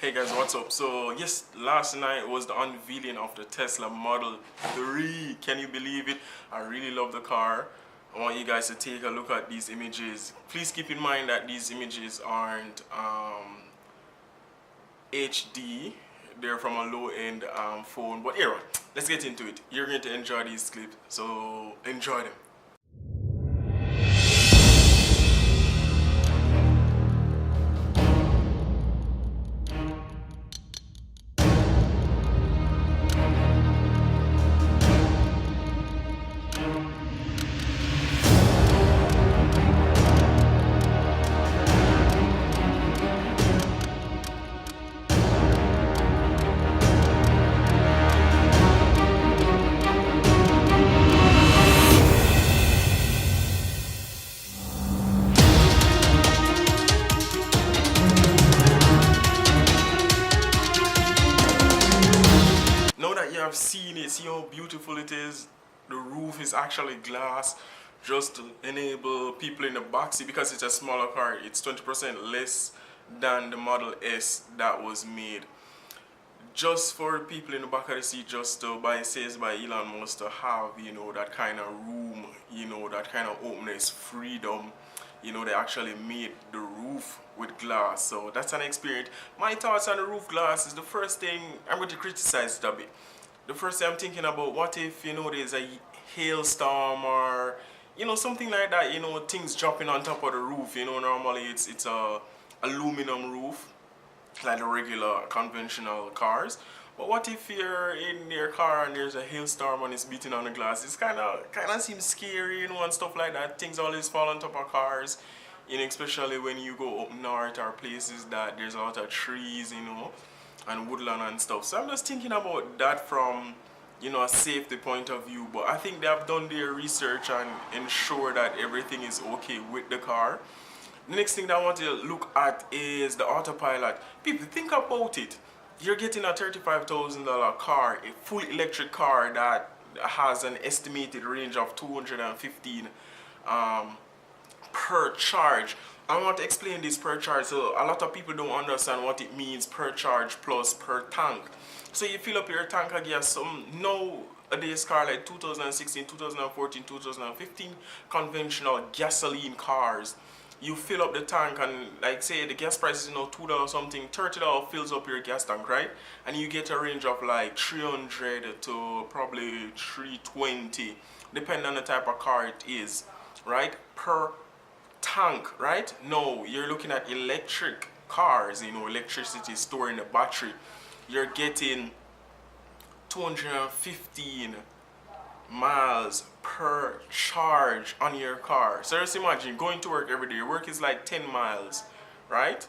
Hey guys, what's up? So yes, last night was the unveiling of the Tesla Model 3. Can you believe it? I really love the car. I want you guys to take a look at these images. Please keep in mind that these images aren't HD. They're from a low-end phone. But anyway, let's get into it. You're going to enjoy these clips, so enjoy them. Now that you have seen it, see how beautiful it is. The roof is actually glass just to enable people in the backseat, because it's a smaller car. It's 20% less than the Model S that was made just for people in the back of the seat, just to says by Elon Musk, to have, that kind of room, that kind of openness, freedom. They actually made the roof with glass, so that's an experience. My thoughts on the roof glass is, the first thing I'm going to criticize it a bit. The first thing I'm thinking about, what if there's a hailstorm or something like that, things dropping on top of the roof. Normally it's a aluminum roof like the regular conventional cars. But what if you're in your car and there's a hailstorm and it's beating on the glass? It's kind of seems scary, and stuff like that. Things always fall on top of cars, especially when you go up north or places that there's a lot of trees, and woodland and stuff. So I'm just thinking about that from a safety point of view. But I think they have done their research and ensure that everything is okay with the car. The next thing that I want to look at is the autopilot. People, think about it. You're getting a $35,000 car, a full electric car that has an estimated range of 215 per charge. I want to explain this per charge. So a lot of people don't understand what it means, per charge plus per tank. So you fill up your tank of gas. Nowadays car like 2016, 2014, 2015 conventional gasoline cars, you fill up the tank, and like say the gas price is $2 something, $30 fills up your gas tank, right? And you get a range of like 300 to probably 320, depending on the type of car it is, right? Per tank, right? No, you're looking at electric cars, electricity stored in the battery. You're getting 215 miles per charge on your car. So just imagine going to work every day. Your work is like 10 miles, right?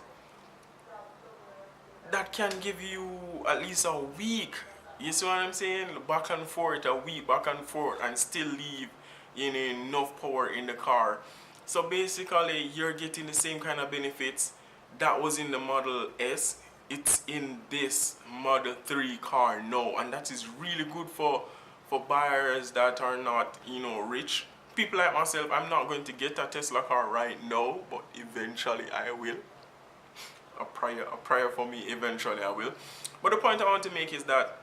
That can give you at least a week. You see what I'm saying? Back and forth, a week back and forth, and still leave enough power in the car. So basically you're getting the same kind of benefits that was in the Model S. It's in this Model 3 car now, and that is really good for buyers that are not rich. People like myself, I'm not going to get a Tesla car right now, but eventually I will. A prayer for me, eventually I will. But the point I want to make is that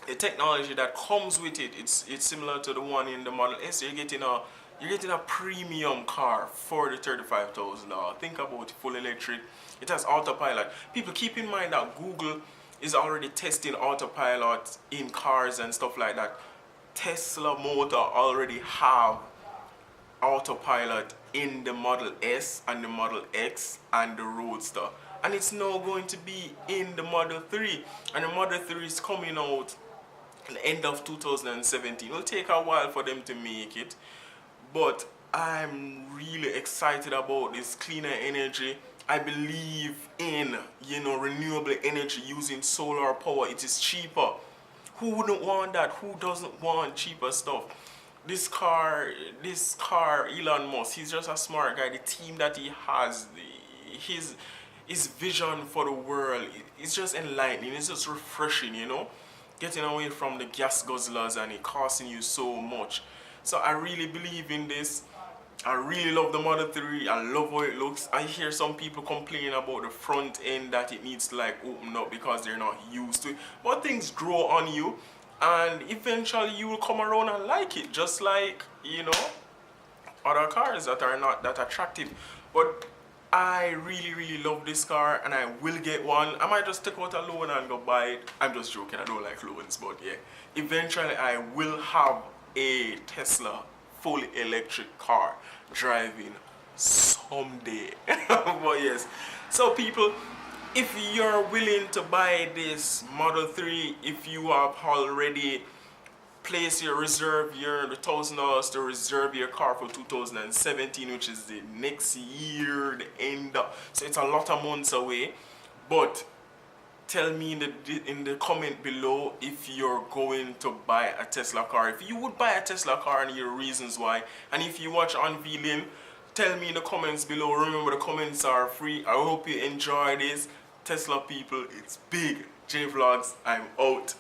the technology that comes with it, it's similar to the one in the Model S. You're getting a premium car for the $35,000. Think about it, full electric. It has autopilot. People, keep in mind that Google is already testing autopilot in cars and stuff like that. Tesla Motor already have autopilot in the Model S and the Model X and the Roadster, and it's now going to be in the Model 3, and the Model 3 is coming out at the end of 2017. It'll take a while for them to make it, but I'm really excited about this cleaner energy. I believe in renewable energy using solar power. It is cheaper. Who wouldn't want that? Who doesn't want cheaper stuff? This car, Elon Musk, he's just a smart guy. The team that he has, his vision for the world, it's just enlightening. It's just refreshing, getting away from the gas guzzlers and it costing you so much. So I really believe in this. I really love the Model 3. I love how it looks. I hear some people complaining about the front end, that it needs to like open up because they're not used to it. But things grow on you, and eventually you will come around and like it, just like, you know, other cars that are not that attractive. But I really love this car, and I will get one. I might just take out a loan and go buy it. I'm just joking, I don't like loans, but yeah. Eventually I will have a Tesla fully electric car driving someday. But yes, so people, if you're willing to buy this Model 3, if you have already place your reserve your $1,000 to reserve your car for 2017, which is the next year, the end of, so it's a lot of months away. But tell me in the comment below if you're going to buy a Tesla car, if you would buy a Tesla car and your reasons why. And if you watch Unveiling, tell me in the comments below. Remember, the comments are free. I hope you enjoy this. Tesla people, it's big. JVLOGS, I'm out.